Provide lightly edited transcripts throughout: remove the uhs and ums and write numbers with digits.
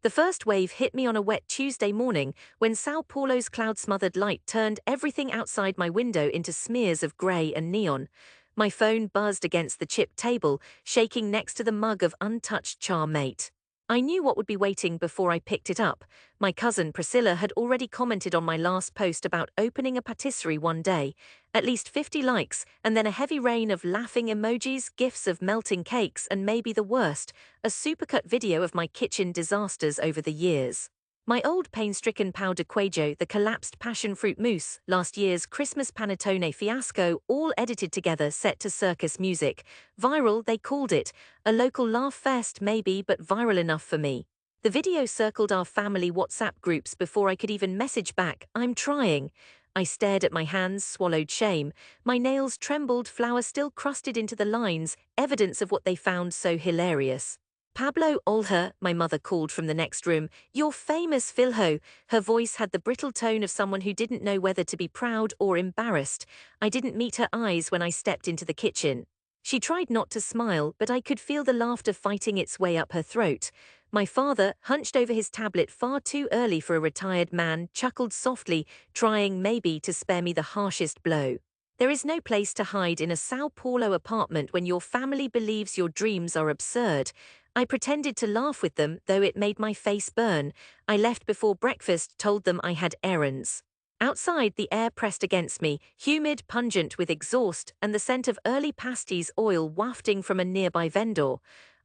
The first wave hit me on a wet Tuesday morning when Sao Paulo's cloud-smothered light turned everything outside my window into smears of grey and neon. My phone buzzed against the chipped table, shaking next to the mug of untouched charmate. I knew what would be waiting before I picked it up. My cousin Priscilla had already commented on my last post about opening a pâtisserie one day. At least 50 likes, and then a heavy rain of laughing emojis, gifs of melting cakes, and maybe the worst, a supercut video of my kitchen disasters over the years. My old pain-stricken pão de queijo, the collapsed passion fruit mousse, last year's Christmas panettone fiasco, all edited together set to circus music. Viral, they called it. A local laugh fest maybe, but viral enough for me. The video circled our family WhatsApp groups before I could even message back, "I'm trying." I stared at my hands, swallowed shame. My nails trembled, flour still crusted into the lines, evidence of what they found so hilarious. "Pablo Olha," my mother called from the next room. "You're famous, Filho." Her voice had the brittle tone of someone who didn't know whether to be proud or embarrassed. I didn't meet her eyes when I stepped into the kitchen. She tried not to smile, but I could feel the laughter fighting its way up her throat. My father, hunched over his tablet far too early for a retired man, chuckled softly, trying maybe to spare me the harshest blow. There is no place to hide in a São Paulo apartment when your family believes your dreams are absurd. I pretended to laugh with them, though it made my face burn. I left before breakfast, told them I had errands. Outside, the air pressed against me, humid, pungent with exhaust, and the scent of early pasties oil wafting from a nearby vendor.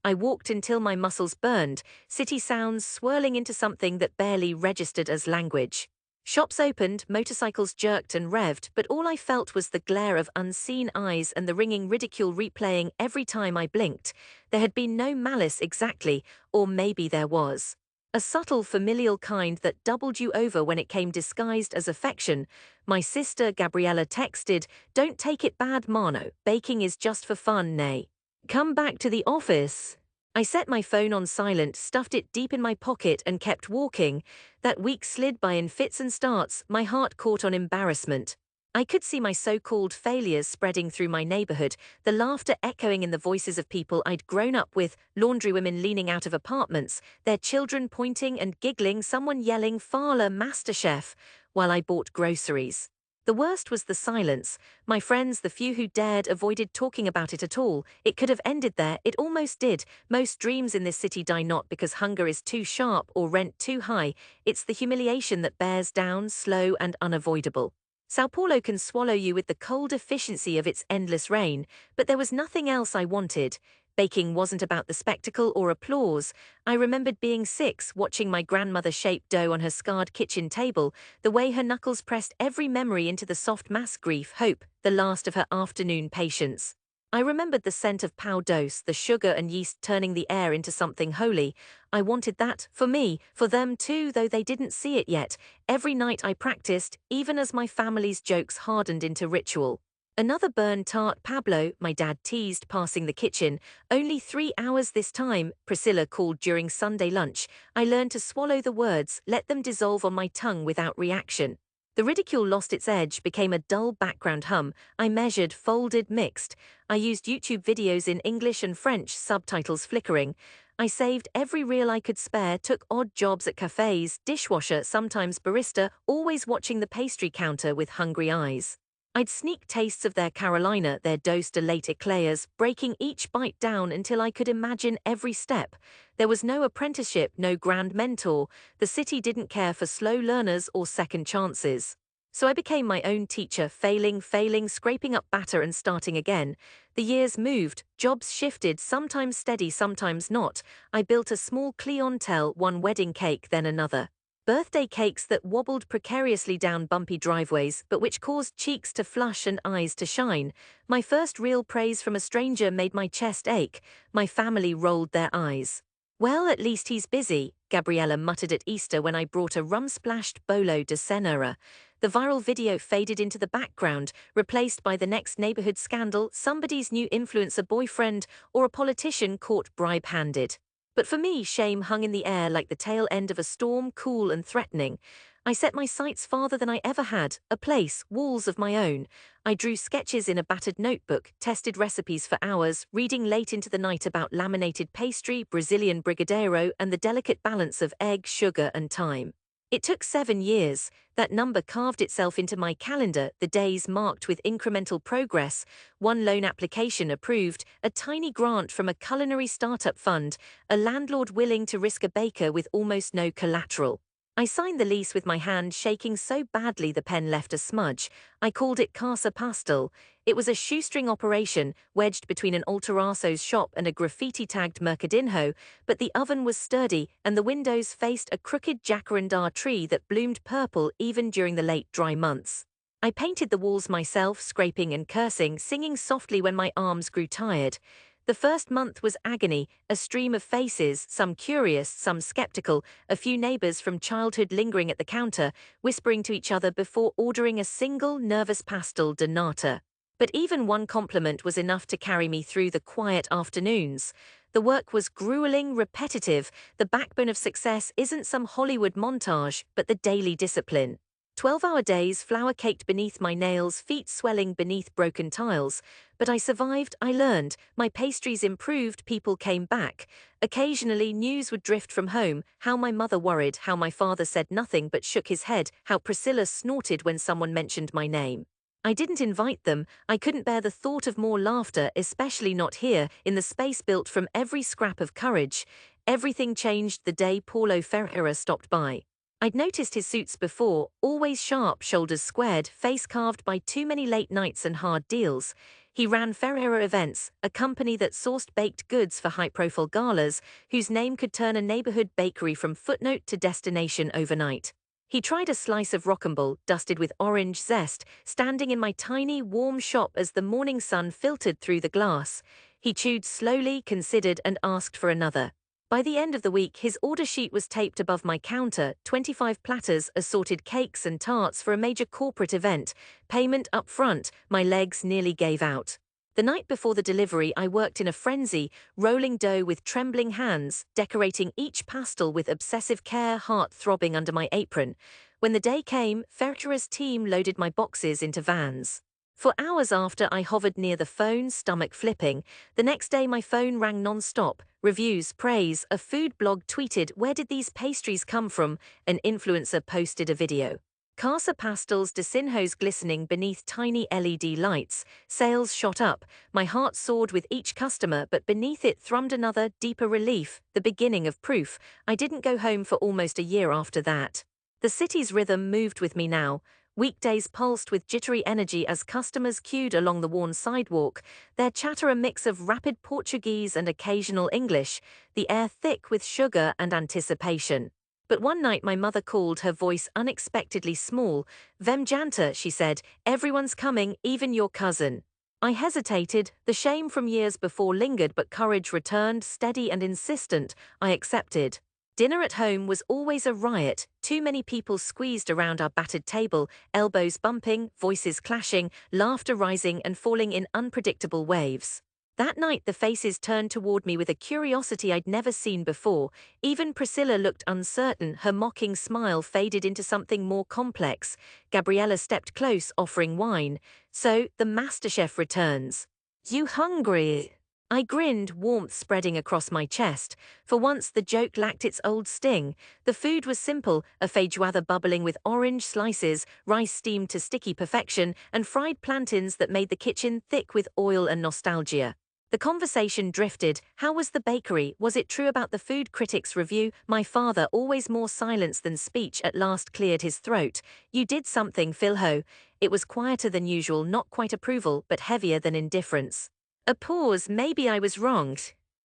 I walked until my muscles burned, city sounds swirling into something that barely registered as language. Shops opened, motorcycles jerked and revved, but all I felt was the glare of unseen eyes and the ringing ridicule replaying every time I blinked. There had been no malice exactly, or maybe there was. A subtle familial kind that doubled you over when it came disguised as affection. My sister Gabriella texted, "Don't take it bad, Mano, baking is just for fun, nay. Come back to the office." I set my phone on silent, stuffed it deep in my pocket and kept walking. That week slid by in fits and starts, my heart caught on embarrassment. I could see my so-called failures spreading through my neighborhood, the laughter echoing in the voices of people I'd grown up with, laundrywomen leaning out of apartments, their children pointing and giggling, someone yelling "Fala, MasterChef," while I bought groceries. The worst was the silence. My friends, the few who dared, avoided talking about it at all. It could have ended there, it almost did. Most dreams in this city die not because hunger is too sharp or rent too high. It's the humiliation that bears down, slow and unavoidable. Sao Paulo can swallow you with the cold efficiency of its endless rain, but there was nothing else I wanted. Baking wasn't about the spectacle or applause. I remembered being 6, watching my grandmother shape dough on her scarred kitchen table, the way her knuckles pressed every memory into the soft mass grief, hope, the last of her afternoon patience. I remembered the scent of pão doce, the sugar and yeast turning the air into something holy. I wanted that, for me, for them too, though they didn't see it yet. Every night I practiced, even as my family's jokes hardened into ritual. "Another burn tart, Pablo," my dad teased, passing the kitchen. "Only 3 hours this time," Priscilla called during Sunday lunch. I learned to swallow the words, let them dissolve on my tongue without reaction. The ridicule lost its edge, became a dull background hum. I measured, folded, mixed. I used YouTube videos in English and French, subtitles flickering. I saved every reel I could spare, took odd jobs at cafes, dishwasher, sometimes barista, always watching the pastry counter with hungry eyes. I'd sneak tastes of their Carolina, their dose de late eclairs, breaking each bite down until I could imagine every step. There was no apprenticeship, no grand mentor. The city didn't care for slow learners or second chances. So I became my own teacher, failing, scraping up batter and starting again. The years moved, jobs shifted, sometimes steady, sometimes not. I built a small clientele, one wedding cake, then another. Birthday cakes that wobbled precariously down bumpy driveways, but which caused cheeks to flush and eyes to shine. My first real praise from a stranger made my chest ache. My family rolled their eyes. "Well, at least he's busy," Gabriella muttered at Easter when I brought a rum-splashed bolo de cenoura. The viral video faded into the background, replaced by the next neighborhood scandal, somebody's new influencer boyfriend, or a politician caught bribe-handed. But for me, shame hung in the air like the tail end of a storm, cool and threatening. I set my sights farther than I ever had, a place, walls of my own. I drew sketches in a battered notebook, tested recipes for hours, reading late into the night about laminated pastry, Brazilian brigadeiro, and the delicate balance of egg, sugar, and thyme. It took 7 years. That number carved itself into my calendar, the days marked with incremental progress, one loan application approved, a tiny grant from a culinary startup fund, a landlord willing to risk a baker with almost no collateral. I signed the lease with my hand shaking so badly the pen left a smudge. I called it Casa Pastel. It was a shoestring operation, wedged between an Alterasso's shop and a graffiti-tagged Mercadinho, but the oven was sturdy and the windows faced a crooked jacaranda tree that bloomed purple even during the late dry months. I painted the walls myself, scraping and cursing, singing softly when my arms grew tired. The first month was agony, a stream of faces, some curious, some skeptical, a few neighbors from childhood lingering at the counter, whispering to each other before ordering a single nervous pastel de nata. But even one compliment was enough to carry me through the quiet afternoons. The work was grueling, repetitive. The backbone of success isn't some Hollywood montage, but the daily discipline. 12-hour days flour-caked beneath my nails, feet swelling beneath broken tiles. But I survived, I learned, my pastries improved, people came back. Occasionally news would drift from home, how my mother worried, how my father said nothing but shook his head, how Priscilla snorted when someone mentioned my name. I didn't invite them, I couldn't bear the thought of more laughter, especially not here, in the space built from every scrap of courage. Everything changed the day Paulo Ferreira stopped by. I'd noticed his suits before, always sharp, shoulders squared, face carved by too many late nights and hard deals. He ran Ferreira Events, a company that sourced baked goods for high-profile galas, whose name could turn a neighborhood bakery from footnote to destination overnight. He tried a slice of rocambole, dusted with orange zest, standing in my tiny, warm shop as the morning sun filtered through the glass. He chewed slowly, considered, and asked for another. By the end of the week, his order sheet was taped above my counter, 25 platters, assorted cakes and tarts for a major corporate event, payment up front. My legs nearly gave out. The night before the delivery, I worked in a frenzy, rolling dough with trembling hands, decorating each pastel with obsessive care, heart throbbing under my apron. When the day came, Ferreira's team loaded my boxes into vans. For hours after, I hovered near the phone, stomach flipping. The next day, my phone rang non-stop. Reviews, praise, a food blog tweeted, "Where did these pastries come from?" An influencer posted a video. Casa Pastel's desinhos glistening beneath tiny LED lights. Sales shot up. My heart soared with each customer, but beneath it thrummed another, deeper relief, the beginning of proof. I didn't go home for almost a year after that. The city's rhythm moved with me now. Weekdays pulsed with jittery energy as customers queued along the worn sidewalk, their chatter a mix of rapid Portuguese and occasional English, the air thick with sugar and anticipation. But one night my mother called, her voice unexpectedly small. "Vem janta," she said, "everyone's coming, even your cousin." I hesitated, the shame from years before lingered, but courage returned, steady and insistent. I accepted. Dinner at home was always a riot, too many people squeezed around our battered table, elbows bumping, voices clashing, laughter rising and falling in unpredictable waves. That night the faces turned toward me with a curiosity I'd never seen before. Even Priscilla looked uncertain, her mocking smile faded into something more complex. Gabriella stepped close, offering wine. "So, the MasterChef returns. You hungry?" I grinned, warmth spreading across my chest. For once the joke lacked its old sting. The food was simple, a feijoada bubbling with orange slices, rice steamed to sticky perfection, and fried plantains that made the kitchen thick with oil and nostalgia. The conversation drifted. How was the bakery? Was it true about the food critics' review? My father, always more silence than speech, at last cleared his throat. "You did something, Philho." It was quieter than usual, not quite approval, but heavier than indifference. A pause, maybe I was wrong.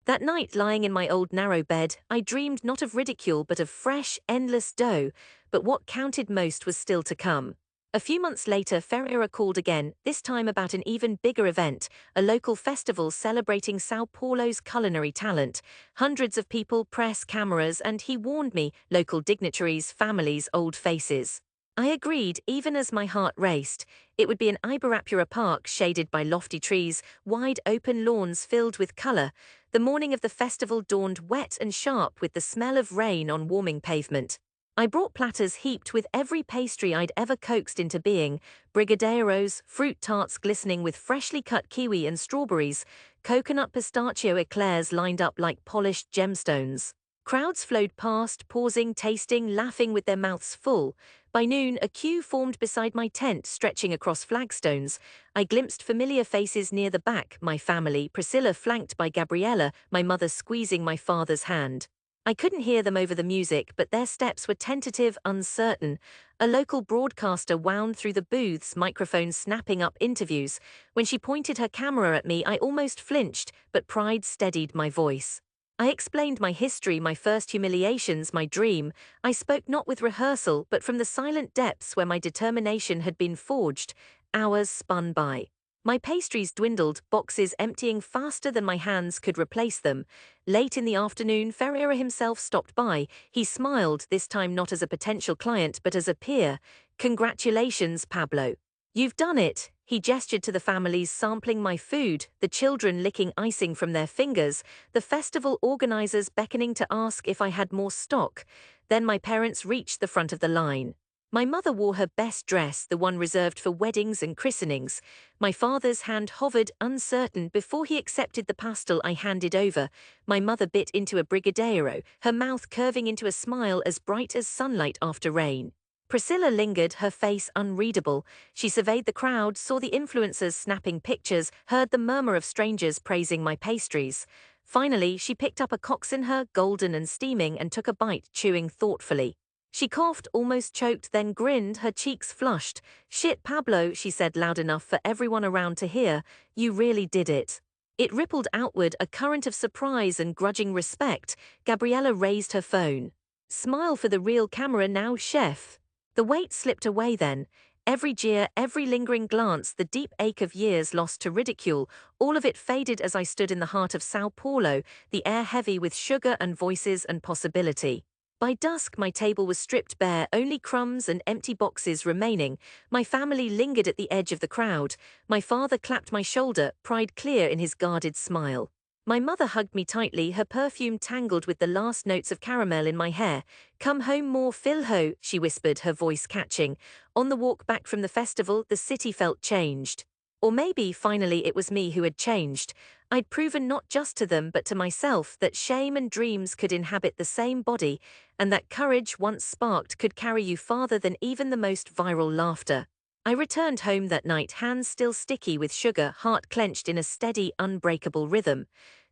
That night, lying in my old narrow bed, I dreamed not of ridicule but of fresh, endless dough. But what counted most was still to come. A few months later, Ferreira called again, this time about an even bigger event, a local festival celebrating São Paulo's culinary talent. Hundreds of people, press, cameras, and he warned me, local dignitaries, families, old faces. I agreed, even as my heart raced. It would be an Ibirapura park shaded by lofty trees, wide open lawns filled with color. The morning of the festival dawned wet and sharp with the smell of rain on warming pavement. I brought platters heaped with every pastry I'd ever coaxed into being: brigadeiros, fruit tarts glistening with freshly cut kiwi and strawberries, coconut pistachio eclairs lined up like polished gemstones. Crowds flowed past, pausing, tasting, laughing with their mouths full. By noon, a queue formed beside my tent, stretching across flagstones. I glimpsed familiar faces near the back: my family, Priscilla flanked by Gabriella, my mother squeezing my father's hand. I couldn't hear them over the music, but their steps were tentative, uncertain. A local broadcaster wound through the booths, microphones snapping up interviews. When she pointed her camera at me, I almost flinched, but pride steadied my voice. I explained my history, my first humiliations, my dream. I spoke not with rehearsal, but from the silent depths where my determination had been forged. Hours spun by. My pastries dwindled, boxes emptying faster than my hands could replace them. Late in the afternoon, Ferreira himself stopped by. He smiled, this time not as a potential client, but as a peer. "Congratulations, Pablo. You've done it." He gestured to the families sampling my food, the children licking icing from their fingers, the festival organizers beckoning to ask if I had more stock. Then my parents reached the front of the line. My mother wore her best dress, the one reserved for weddings and christenings. My father's hand hovered, uncertain, before he accepted the pastel I handed over. My mother bit into a brigadeiro, her mouth curving into a smile as bright as sunlight after rain. Priscilla lingered, her face unreadable. She surveyed the crowd, saw the influencers snapping pictures, heard the murmur of strangers praising my pastries. Finally, she picked up a coxinha, golden and steaming, and took a bite, chewing thoughtfully. She coughed, almost choked, then grinned, her cheeks flushed. "Shit, Pablo," she said loud enough for everyone around to hear. "You really did it." It rippled outward, a current of surprise and grudging respect. Gabriella raised her phone. "Smile for the real camera now, chef." The weight slipped away then. Every jeer, every lingering glance, the deep ache of years lost to ridicule, all of it faded as I stood in the heart of São Paulo, the air heavy with sugar and voices and possibility. By dusk, my table was stripped bare, only crumbs and empty boxes remaining. My family lingered at the edge of the crowd. My father clapped my shoulder, pride clear in his guarded smile. My mother hugged me tightly, her perfume tangled with the last notes of caramel in my hair. "Come home more, Philho," she whispered, her voice catching. On the walk back from the festival, the city felt changed. Or maybe, finally, it was me who had changed. I'd proven not just to them, but to myself, that shame and dreams could inhabit the same body, and that courage, once sparked, could carry you farther than even the most viral laughter. I returned home that night, hands still sticky with sugar, heart clenched in a steady, unbreakable rhythm.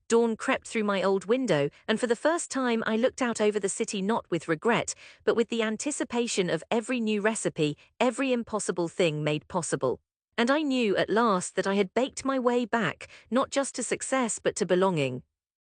Dawn crept through my old window, and for the first time I looked out over the city not with regret, but with the anticipation of every new recipe, every impossible thing made possible. And I knew at last that I had baked my way back, not just to success but to belonging.